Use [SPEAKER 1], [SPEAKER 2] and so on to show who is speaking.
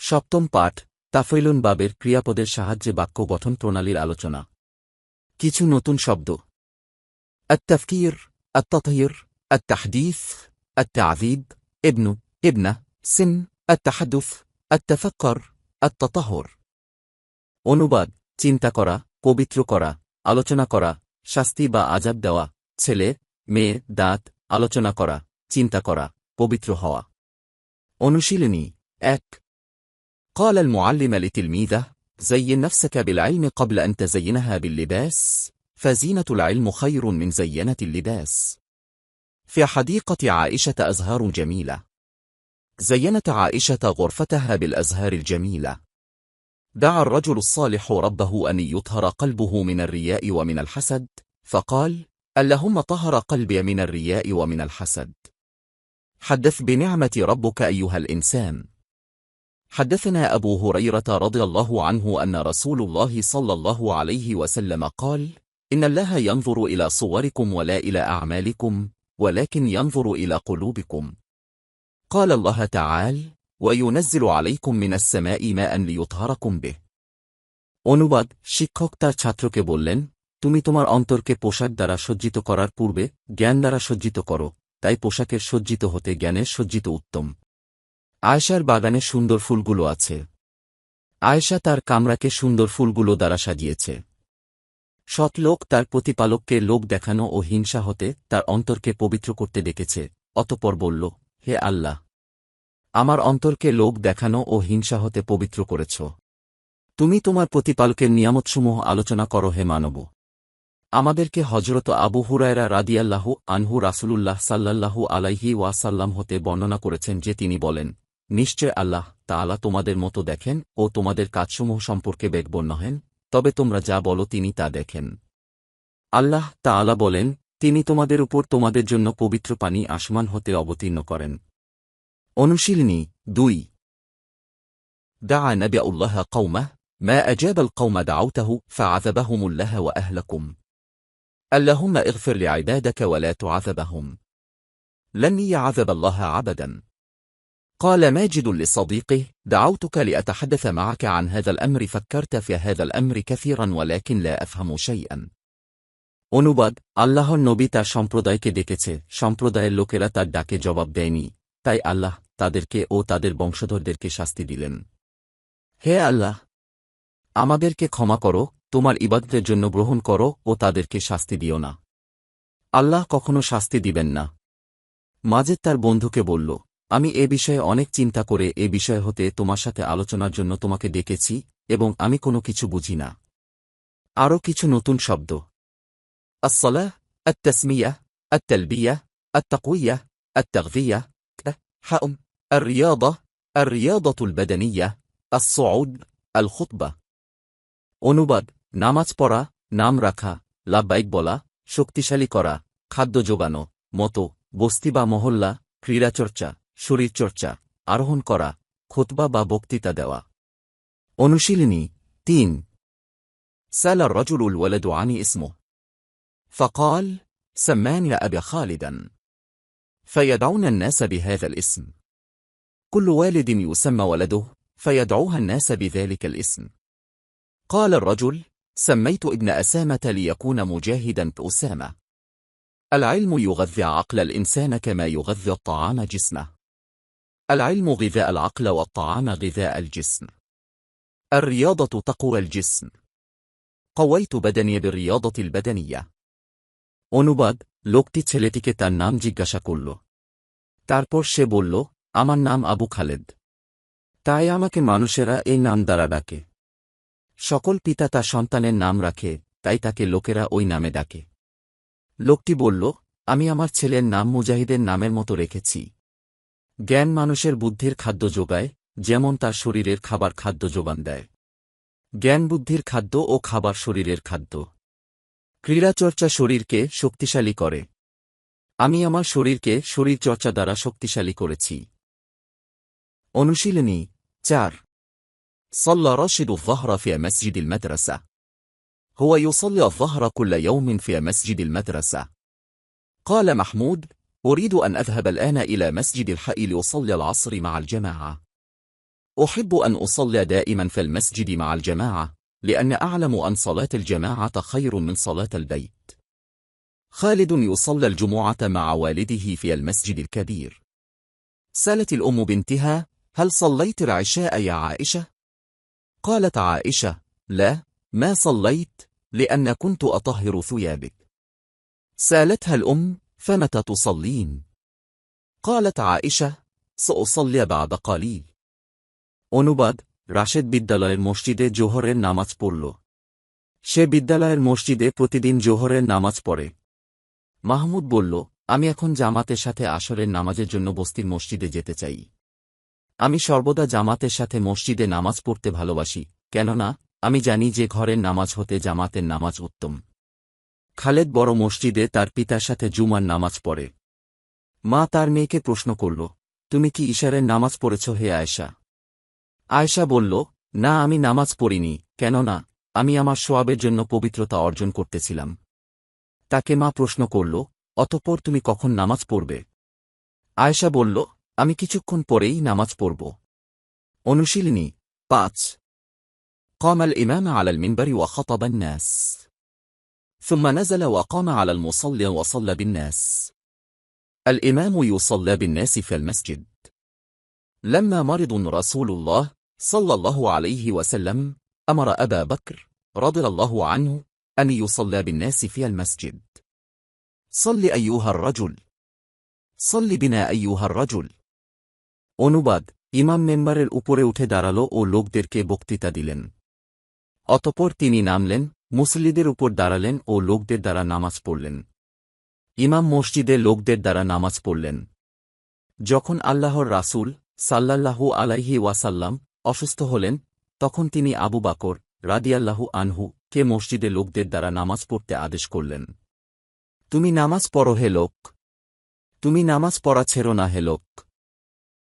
[SPEAKER 1] সপ্তম পাঠ তাফঈলুন বাবের ক্রিয়াপদের সাহায্যে বাক্য গঠন প্রণালীর আলোচনা। কিছু নতুন শব্দ: التفكير، التطهير، التحديث، التعذيب، ابن، ابنة، سن، التحدث، التفكر، التطهر। অনুবাদ: চিন্তা করা, পবিত্র করা, আলোচনা করা, শাস্তি বা আযাব দেওয়া, ছেলে, মেয়ে, দাঁত, আলোচনা করা, চিন্তা করা, পবিত্র হওয়া। অনুশীলনী 1. قال المعلم لتلميذه: زين نفسك بالعلم قبل أن تزينها باللباس، فزينة العلم خير من زينة اللباس. في حديقة عائشة أزهار جميلة. زينت عائشة غرفتها بالأزهار الجميلة. دعا الرجل الصالح ربه أن يطهر قلبه من الرياء ومن الحسد، فقال: اللهم طهر قلبي من الرياء ومن الحسد. حدث بنعمة ربك أيها الإنسان. حدثنا أبو هريرة رضي الله عنه أن رسول الله صلى الله عليه وسلم قال: إن الله ينظر إلى صوركم ولا إلى أعمالكم، ولكن ينظر إلى قلوبكم. قال الله تعالى: وينزل عليكم من السماء ماء ليطهركم به. অনুবাদ: শিক্ষক তার ছাত্রকে বললেন, তুমি তোমার অন্তরকে পোশাক দ্বারা সজ্জিত করার পূর্বে জ্ঞান দ্বারা সজ্জিত করো, তাই পোশাকের সজ্জিত হতে জ্ঞানের সজ্জিত উত্তম। আয়েশার বাগানে সুন্দর ফুলগুলো আছে। আয়েশা তার কামরাকে সুন্দর ফুলগুলো দ্বারা সাজিয়েছে। সৎ লোক তার প্রতিপালককে লোক দেখানো ও হিংসা হতে তার অন্তরকে পবিত্র করতে ডেকেছে, অতঃপর বলল, হে আল্লাহ, আমার অন্তরকে লোক দেখানো ও হিংসা হতে পবিত্র করেছ। তুমি তোমার প্রতিপালকের নিয়ামতসমূহ আলোচনা করো হে মানব। আমাদেরকে হযরত আবু হুরায়রা রাদিয়াল্লাহু আনহু রাসূলুল্লাহ সাল্লাল্লাহু আলাইহি ওয়াসাল্লাম হতে বর্ণনা করেছেন যে তিনি বলেন, নিশ্চয় আল্লাহ তাআলা তোমাদের মতো দেখেন ও তোমাদের কাজসমূহ সম্পর্কে বেখবর নহেন, তবে তোমরা যা বলো তিনি তা দেখেন। আল্লাহ তাআলা বলেন, তিনি তোমাদের উপর তোমাদের জন্য পবিত্র পানি আসমান হতে অবতীর্ণ করেন। অনুশীলনী 2. دعا نبي الله قومه ما أجاب القوم دعوته فعذبهم الله وأهلكم. اللهم اغفر لعبادك ولا تعذبهم. لن يعذب الله عبدا. قال ماجد لصديقه: دعوتك لأتحدث معك عن هذا الأمر، فكرت في هذا الأمر كثيرا ولكن لا أفهم شيئا. অনুবাদ: আল্লাহর নবী তার সম্প্রদায়কে ডেকেছে, সম্প্রদায়ের লোকেরা তার ডাকে জবাব দেয়নি, তাই আল্লাহ তাদেরকে ও তাদের বংশধরদেরকে শাস্তি দিলেন। হে আল্লাহ, আমাদেরকে ক্ষমা করো, তোমার ইবাদতের জন্য গ্রহণ করো ও তাদেরকে শাস্তি দিও না। আল্লাহ কখনো শাস্তি দিবেন না। মাজেদ তার বন্ধুকে বলল, আমি এ বিষয়ে অনেক চিন্তা করে এ বিষয় হতে তোমার সাথে আলোচনার জন্য তোমাকে ডেকেছি এবং আমি কোনো কিছু বুঝি না। আরও কিছু নতুন শব্দ: الصلاة، التسمية، التلبية، التقوية، التغذية، حأم، الرياضة، الرياضة البدنية، الصعود، الخطبة. অনুবাদ: নামাজ পড়া, নাম রাখা, লাব্বাইক বলা, শক্তিশালী করা, খাদ্য যোগানো, মতো, বস্তি বা মহল্লা, ক্রীড়াচর্চা, শরীরচর্চা, আরোহণ করা, খুতবা বা বক্তৃতা দেওয়া। অনুশীলনী 3. سأل الرجل الولد عن اسمه، فقال: سماني أبي خالدا. فيدعون الناس بهذا الاسم. كل والد يسمى ولده فيدعوها الناس بذلك الاسم. قال الرجل: سميت ابن أسامة ليكون مجاهدا كأسامة. العلم يغذي عقل الإنسان كما يغذي الطعام جسمه. العلم غذاء العقل والطعام غذاء الجسم. الرياضة تقوى الجسم. قويت بدني بالرياضة البدنية. অনুবাদ: লোকটি ছেলেটিকে তার নাম জিজ্ঞাসা করল। তারপর সে বলল, আমার নাম আবু খালেদ। তাই আমাকে মানুষেরা এই নাম দ্বারা ডাকে। সকল পিতা তার সন্তানের নাম রাখে, তাই তাকে লোকেরা ওই নামে ডাকে। লোকটি বলল, আমি আমার ছেলের নাম মুজাহিদের নামের মতো রেখেছি। জ্ঞান মানুষের বুদ্ধির খাদ্য যোগায়, যেমন তার শরীরের খাবার খাদ্য যোগান দেয়। জ্ঞান বুদ্ধির খাদ্য ও খাবার শরীরের খাদ্য। ক্রীড়াচর্চা শরীরকে শক্তিশালী করে। আমি আমার শরীরকে শরীরচর্চা দ্বারা শক্তিশালী করেছি। অনুশীলনী 4. صلى راشد الظهر في مسجد المدرسة. هو يصلي الظهر كل يوم في مسجد المدرسة. قال محمود: أريد أن أذهب الآن إلى مسجد الحي لأصلي العصر مع الجماعة. أحب أن أصلي دائما في المسجد مع الجماعة لأن أعلم أن صلاة الجماعة خير من صلاة البيت. خالد يصلى الجمعة مع والده في المسجد الكبير. سألت الأم بنتها: هل صليت العشاء يا عائشة؟ قالت عائشة: لا، ما صليت، لأن كنت أطهر ثيابك. سألتها الأم: فمتى تصلين؟ قالت عائشة: سأصلي بعد قليل. অনুবাদ: রাশেদ বিদ্যালয়ের মসজিদে জোহরের নামাজ পড়ল। সে বিদ্যালয়ের মসজিদে প্রতিদিন জোহরের নামাজ পড়ে। মাহমুদ বলল, আমি এখন জামাতের সাথে আসরের নামাজের জন্য বস্তির মসজিদে যেতে চাই। আমি সর্বদা জামাতের সাথে মসজিদে নামাজ পড়তে ভালোবাসি, কেননা আমি জানি যে ঘরের নামাজ হতে জামাতের নামাজ উত্তম। খালেদ বড় মসজিদে তার পিতার সাথে জুমার নামাজ পড়ে। মা তার মেয়েকে প্রশ্ন করল, তুমি কি ইশারের নামাজ পড়েছ হে আয়েশা? আয়েশা বলল, না, আমি নামাজ পড়িনি, কেননা আমি আমার সোয়াবের জন্য পবিত্রতা অর্জন করতেছিলাম। তাকে মা প্রশ্ন করল, অতঃপর তুমি কখন নামাজ পড়বে? আয়েশা বলল, আমি কিছুক্ষণ পরেই নামাজ পড়ব। অনুশীলনী 5 قام الإمام على المنبر وخطب الناس ثم نزل وقام على المصلى وصلى بالناس. الإمام يصلى بالناس في المسجد. لما مرض رسول الله صلى الله عليه وسلم أمر أبا بكر رضي الله عنه أن يصلى بالناس في المسجد. صل أيها الرجل، صل بنا أيها الرجل. অনুবাদ: ইমাম মেম্বারের উপরে উঠে দাঁড়াল ও লোকদেরকে বক্তৃতা দিলেন। অতঃপর তিনি নামলেন, মুসল্লিদের উপর দাঁড়ালেন ও লোকদের দ্বারা নামাজ পড়লেন। ইমাম মসজিদে লোকদের দ্বারা নামাজ পড়লেন। যখন আল্লাহর রাসূল সাল্লাল্লাহু আলাইহি ওয়াসাল্লাম অসুস্থ হলেন, তখন তিনি আবু বকর রাদিয়াল্লাহু আনহু কে মসজিদে লোকদের দ্বারা নামাজ পড়তে আদেশ করলেন। তুমি নামাজ পড়ো হে লোক, তুমি নামাজ পড়া ছেড়ো না হে লোক।